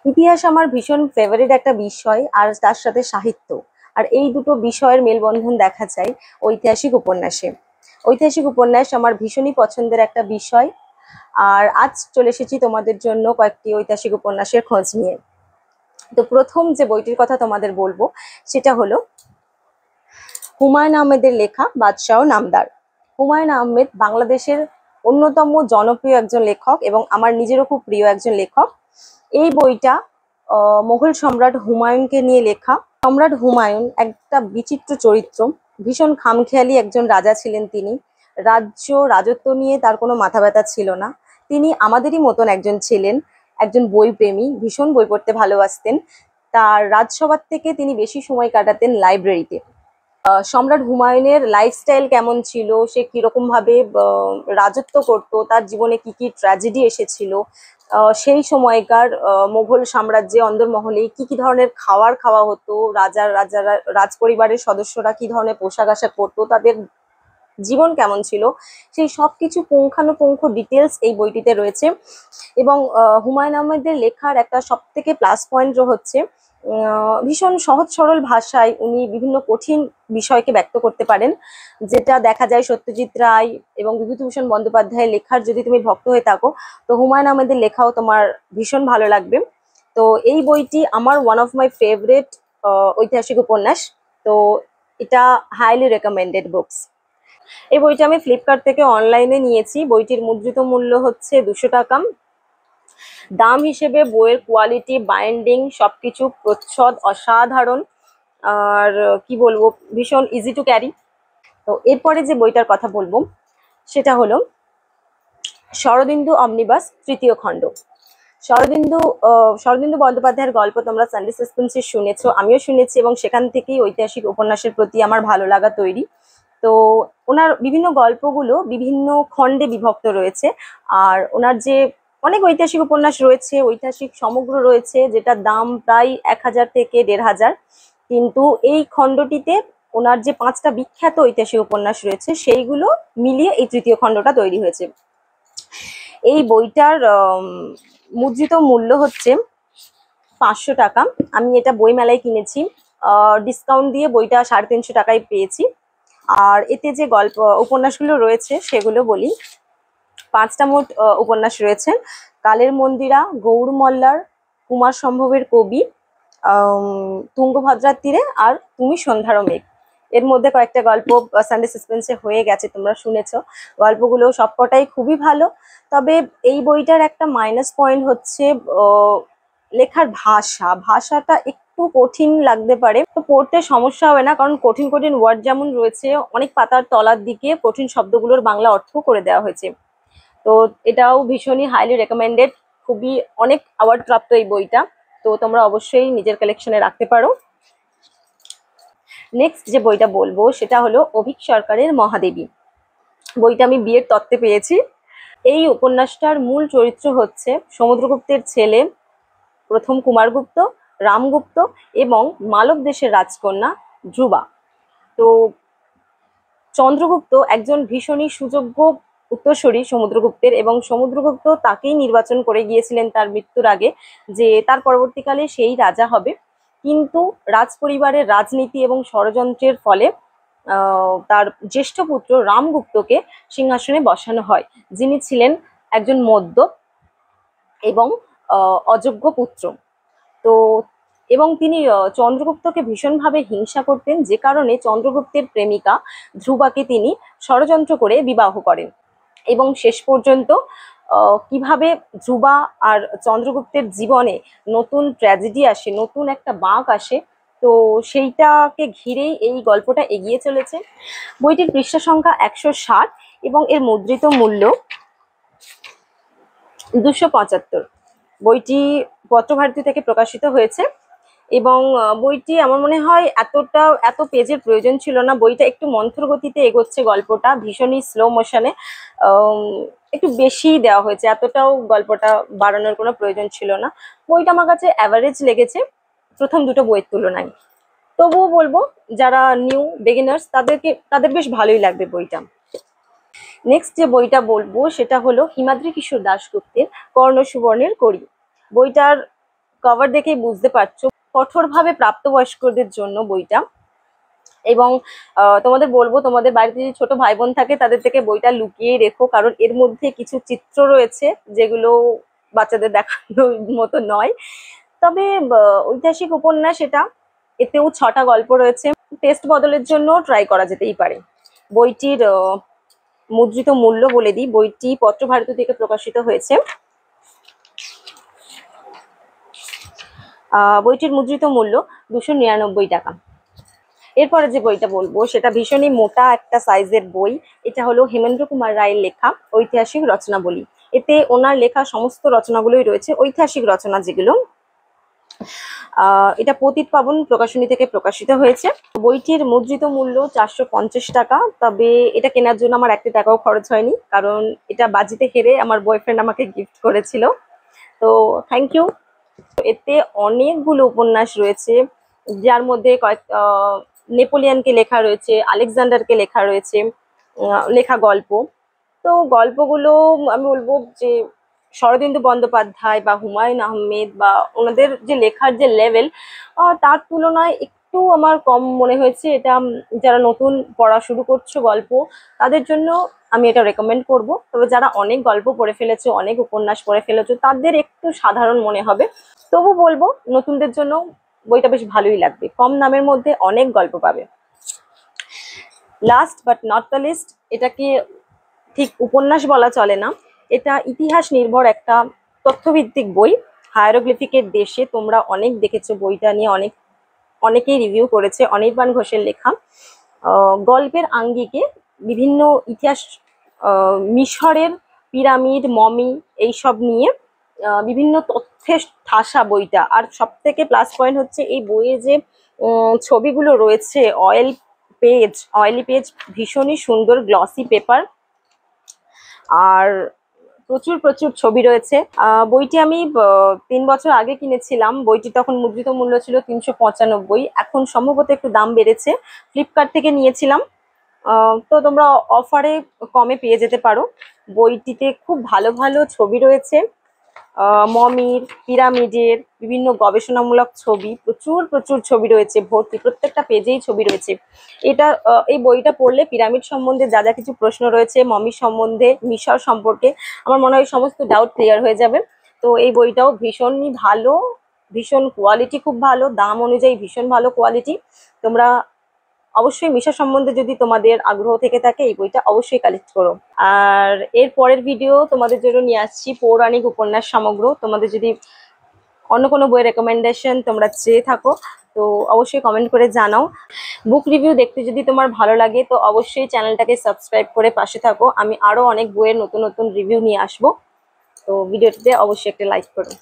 ইতিহাস আমার ভীষণ ফেভারিট একটা বিষয়, আর তার সাথে সাহিত্য। আর এই দুটো বিষয়ের মেলবন্ধন দেখা যায় ঐতিহাসিক উপন্যাসে। ঐতিহাসিক উপন্যাস আমার ভীষণই পছন্দের একটা বিষয়। আর আজ চলে এসেছি তোমাদের জন্য কয়েকটি ঐতিহাসিক উপন্যাসের খোঁজ নিয়ে। তো প্রথম যে বইটির কথা তোমাদের বলবো সেটা হলো হুমায়ুন আহমেদের লেখা বাদশাহ ও নামদার। হুমায়ুন আহমেদ বাংলাদেশের অন্যতম জনপ্রিয় একজন লেখক এবং আমার নিজেরও খুব প্রিয় একজন লেখক। এই বইটা মোগল সম্রাট হুমায়ুনকে নিয়ে লেখা। সম্রাট হুমায়ুন একটা বিচিত্র চরিত্র, ভীষণ খামখেয়ালি একজন রাজা ছিলেন তিনি। রাজত্ব নিয়ে তার কোনো মাথা ব্যথা ছিল না। তিনি আমাদেরই মতন একজন ছিলেন, একজন বই প্রেমী, ভীষণ বই পড়তে ভালোবাসতেন। তার রাজসভার থেকে তিনি বেশি সময় কাটাতেন লাইব্রেরিতে। সম্রাট হুমায়ুনের লাইফস্টাইল কেমন ছিল, সে কিরকম ভাবে রাজত্ব করতো, তার জীবনে কি কি ট্র্যাজেডি এসেছিল, সেই সময়কার মোগল সাম্রাজ্যে অন্দরমহলে কি কি ধরনের খাবার খাওয়া হতো, রাজারা রাজ পরিবারের সদস্যরা কি ধরনের পোশাক আশাক পরতো, তাদের জীবন কেমন ছিল, সেই সবকিছু পুঙ্খানুপুঙ্খ ডিটেলস এই বইটিতে রয়েছে। এবং হুমায়ুন আহমেদের লেখার একটা সব থেকে প্লাস পয়েন্ট হচ্ছে ভীষণ সহজ সরল ভাষায় উনি বিভিন্ন কঠিন বিষয়কে ব্যক্ত করতে পারেন, যেটা দেখা যায় সত্যজিৎ রায় এবং বিভূতিভূষণ বন্দ্যোপাধ্যায়ের লেখার যদি তুমি ভক্ত হয়ে থাকো, তো হুমায়ুন আহমেদের লেখাও তোমার ভীষণ ভালো লাগবে। তো এই বইটি আমার ওয়ান অফ মাই ফেভারিট ঐতিহাসিক উপন্যাস। তো এটা হাইলি রেকমেন্ডেড বুকস। এই বইটা আমি ফ্লিপকার্ট থেকে অনলাইনে নিয়েছি। বইটির মুদ্রিত মূল্য হচ্ছে 200 টাকা। দাম হিসেবে বইয়ের কোয়ালিটি, বাইন্ডিং সবকিছু প্রচ্ছদ অসাধারণ। আর কি বলবো, ভীষণ ইজি টু ক্যারি। তো এরপরে যে বইটার কথা বলবো সেটা হলো শরদিন্দু অমনিবাস তৃতীয় খণ্ড। শরদিন্দু শরদিন্দু বন্দ্যোপাধ্যায়ের গল্প তোমরা সানডে সাসপেন্সে শুনেছো, আমিও শুনেছি, এবং সেখান থেকেই ঐতিহাসিক উপন্যাসের প্রতি আমার ভালো লাগা তৈরি। তো ওনার বিভিন্ন গল্পগুলো বিভিন্ন খণ্ডে বিভক্ত রয়েছে। আর ওনার যে অনেক ঐতিহাসিক উপন্যাস রয়েছে, ঐতিহাসিক সমগ্র রয়েছে, যেটার দাম প্রায় 1000 থেকে 1500। কিন্তু এই খণ্ডটিতে ওনার যে 5টা বিখ্যাত ঐতিহাসিক উপন্যাস রয়েছে সেইগুলো মিলিয়ে এই তৃতীয় খণ্ডটা তৈরি হয়েছে। এই বইটার মুদ্রিত মূল্য হচ্ছে 500 টাকা। আমি এটা বইমেলায় কিনেছি, ডিসকাউন্ট দিয়ে বইটা 350 টাকায় পেয়েছি। আর এতে যে গল্প উপন্যাসগুলো রয়েছে সেগুলো বলি। 5টা মোট উপন্যাস রয়েছে: কালের মন্দিরা, গৌর মল্লার, কুমার সম্ভবের কবি, তুঙ্গভদ্রার তীরে, আর তুমি সন্ধ্যার মেঘ। এর মধ্যে কয়েকটা গল্প সানডে সাসপেন্সে হয়ে গেছে, তোমরা শুনেছো। গল্পগুলো সবকটাই খুবই ভালো। তবে এই বইটার একটা মাইনাস পয়েন্ট হচ্ছে লেখার ভাষাটা একটু কঠিন লাগতে পারে। তো পড়তে সমস্যা হবে না, কারণ কঠিন কঠিন ওয়ার্ড যেমন রয়েছে, অনেক পাতার তলার দিকে কঠিন শব্দগুলোর বাংলা অর্থ করে দেওয়া হয়েছে। তো এটাও ভীষণই হাইলি রেকমেন্ডেড, খুবই অনেক অ্যাওয়ার্ড প্রাপ্ত এই বইটা। তো তোমরা অবশ্যই নিজের কালেকশনে রাখতে পারো। নেক্সট যে বইটা বলবো সেটা হলো অভীক সরকারের মহাদেবী। বইটা আমি বিয়ের তত্ত্বে পেয়েছি। এই উপন্যাসটার মূল চরিত্র হচ্ছে সমুদ্রগুপ্তের ছেলে প্রথম কুমারগুপ্ত, রামগুপ্ত এবং মালব দেশের রাজকন্যা ধ্রুবা। তো চন্দ্রগুপ্ত একজন ভীষণই সুযোগ্য উত্তরসূরি সমুদ্রগুপ্তের, এবং সমুদ্রগুপ্ত তাকেই নির্বাচন করে গিয়েছিলেন তার মৃত্যুর আগে, যে তার পরবর্তীকালে সেই রাজা হবে। কিন্তু রাজ পরিবারের রাজনীতি এবং ষড়যন্ত্রের ফলে তার জ্যেষ্ঠ পুত্র রামগুপ্তকে সিংহাসনে বসানো হয়, যিনি ছিলেন একজন মদ্যপ এবং অযোগ্য পুত্র। তো এবং তিনি চন্দ্রগুপ্তকে ভীষণভাবে হিংসা করতেন, যে কারণে চন্দ্রগুপ্তের প্রেমিকা ধ্রুবাকে তিনি ষড়যন্ত্র করে বিবাহ করেন। এবং শেষ পর্যন্ত কিভাবে ধ্রুবা আর চন্দ্রগুপ্তের জীবনে নতুন ট্র্যাজেডি আসে, নতুন একটা বাঁক আসে, তো সেইটাকে ঘিরেই এই গল্পটা এগিয়ে চলেছে। বইটির পৃষ্ঠা সংখ্যা 160 এবং এর মুদ্রিত মূল্য 275। বইটি পত্রভারতী থেকে প্রকাশিত হয়েছে। এবং বইটি আমার মনে হয় এত পেজের প্রয়োজন ছিল না। বইটা একটু মন্থর গতিতে এগোচ্ছে, গল্পটা ভীষণই স্লো মোশনে, একটু বেশি দেওয়া হয়েছে, এতটাও গল্পটা বাড়ানোর কোনো প্রয়োজন ছিল না। বইটা আমার কাছে অ্যাভারেজ লেগেছে প্রথম দুটো বইয়ের তুলনায়। তবুও বলবো যারা নিউ বিগিনার্স তাদের বেশ ভালোই লাগবে বইটা। নেক্সট যে বইটা বলবো সেটা হলো হিমাদ্রি কিশোর দাশগুপ্তের কর্ণ সুবর্ণের কড়ি। বইটার কভার দেখেই বুঝতে পারছো কঠোরভাবে প্রাপ্তবয়স্কদের জন্য বইটা। এবং তোমাদের বলবো, তোমাদের বাড়িতে যদি ছোট ভাই বোন থাকে তাদের থেকে বইটা লুকিয়ে রেখো, কারণ এর মধ্যে কিছু চিত্র রয়েছে যেগুলো বাচ্চাদের দেখানোর মতো নয়। তবে ঐতিহাসিক উপন্যাস এটা, এতেও 6টা গল্প রয়েছে। টেস্ট বদলের জন্য ট্রাই করা যেতেই পারে। বইটির মুদ্রিত মূল্য বলে দিই, বইটি পত্রভারতী থেকে প্রকাশিত হয়েছে। বইটির মুদ্রিত মূল্য 299 টাকা। এরপরে যে বইটা বলবো সেটা ভীষণই মোটা একটা সাইজের বই। এটা হলো হেমেন্দ্র কুমার রায়ের লেখা ঐতিহাসিক রচনাবলী। এতে ওনার লেখা সমস্ত রচনাগুলোই রয়েছে, ঐতিহাসিক রচনা যেগুলো। এটা পতিত পাবন প্রকাশনী থেকে প্রকাশিত হয়েছে। বইটির মুদ্রিত মূল্য 450 টাকা। তবে এটা কেনার জন্য আমার 1 টাকাও খরচ হয়নি, কারণ এটা বাজিতে হেরে আমার বয়ফ্রেন্ড আমাকে গিফট করেছিল। তো থ্যাংক ইউ। এতে অনেকগুলো উপন্যাস রয়েছে, যার মধ্যে নেপোলিয়ানকে লেখা রয়েছে, আলেকজান্ডারকে লেখা রয়েছে, লেখা গল্প। তো গল্পগুলো আমি বলবো যে শরদিন্দু বন্দ্যোপাধ্যায় বা হুমায়ুন আহমেদ বা ওনাদের যে লেখার যে লেভেল, তার তুলনায় একটু আমার কম মনে হয়েছে। এটা যারা নতুন পড়া শুরু করছো গল্প, তাদের জন্য আমি এটা রেকমেন্ড করব। তবে যারা অনেক গল্প পড়ে ফেলেছো, অনেক উপন্যাস পড়ে ফেলেছো, তাদের একটু সাধারণ মনে হবে। তবু বলবো নতুনদের জন্য বইটা বেশ ভালোই লাগবে, কম দামের মধ্যে অনেক গল্প পাবে। Last but not the least, এটাকে ঠিক উপন্যাস বলা চলে না, এটা ইতিহাস নির্ভর একটা তথ্যভিত্তিক বই। হায়ারোগ্লিফিকের দেশে, তোমরা অনেক দেখেছো, বইটা নিয়ে অনেকেই রিভিউ করেছে। অনির্বাণ ঘোষের লেখা। গল্পের আঙ্গিকে বিভিন্ন ইতিহাস, মিশরের পিরামিড, মমি, এইসব নিয়ে বিভিন্ন তথ্যের ঠাসা বইটা। আর সব থেকে প্লাস পয়েন্ট হচ্ছে এই বইয়ে যে ছবিগুলো রয়েছে, অয়েলি পেজ, ভীষণই সুন্দর গ্লসি পেপার, আর প্রচুর প্রচুর ছবি রয়েছে। বইটি আমি 3 বছর আগে কিনেছিলাম। বইটি তখন মুদ্রিত মূল্য ছিল 395। এখন সম্ভবত একটু দাম বেড়েছে। ফ্লিপকার্ট থেকে নিয়েছিলাম। তো তোমরা অফারে কমে পেয়ে যেতে পারো। বইটিতে খুব ভালো ভালো ছবি রয়েছে, মমির, পিরামিডের, বিভিন্ন গবেষণামূলক ছবি, প্রচুর প্রচুর ছবি রয়েছে ভর্তি, প্রত্যেকটা পেজেই ছবি রয়েছে। এই বইটা পড়লে পিরামিড সম্বন্ধে যা যা কিছু প্রশ্ন রয়েছে, মমি সম্বন্ধে, মিশর সম্পর্কে, আমার মনে হয় সমস্ত ডাউট ক্লিয়ার হয়ে যাবে। তো এই বইটাও ভীষণই ভালো, ভীষণ কোয়ালিটি খুব ভালো, দাম অনুযায়ী ভীষণ ভালো কোয়ালিটি। তোমরা অবশ্যই মিশর সম্বন্ধে যদি তোমাদের আগ্রহ থেকে থাকে, এই বইটা অবশ্যই কালেক্ট করো। আর এর পরের ভিডিও তোমাদের জন্য নিয়ে আসছি পৌরাণিক উপন্যাস সমগ্র। তোমাদের যদি অন্য কোনো বইয়ের রেকমেন্ডেশন তোমরা চেয়ে থাকো, তো অবশ্যই কমেন্ট করে জানাও। বুক রিভিউ দেখতে যদি তোমার ভালো লাগে, তো অবশ্যই চ্যানেলটাকে সাবস্ক্রাইব করে পাশে থাকো। আমি আরো অনেক বইয়ের নতুন নতুন রিভিউ নিয়ে আসবো। তো ভিডিওটিতে অবশ্যই একটা লাইক করো।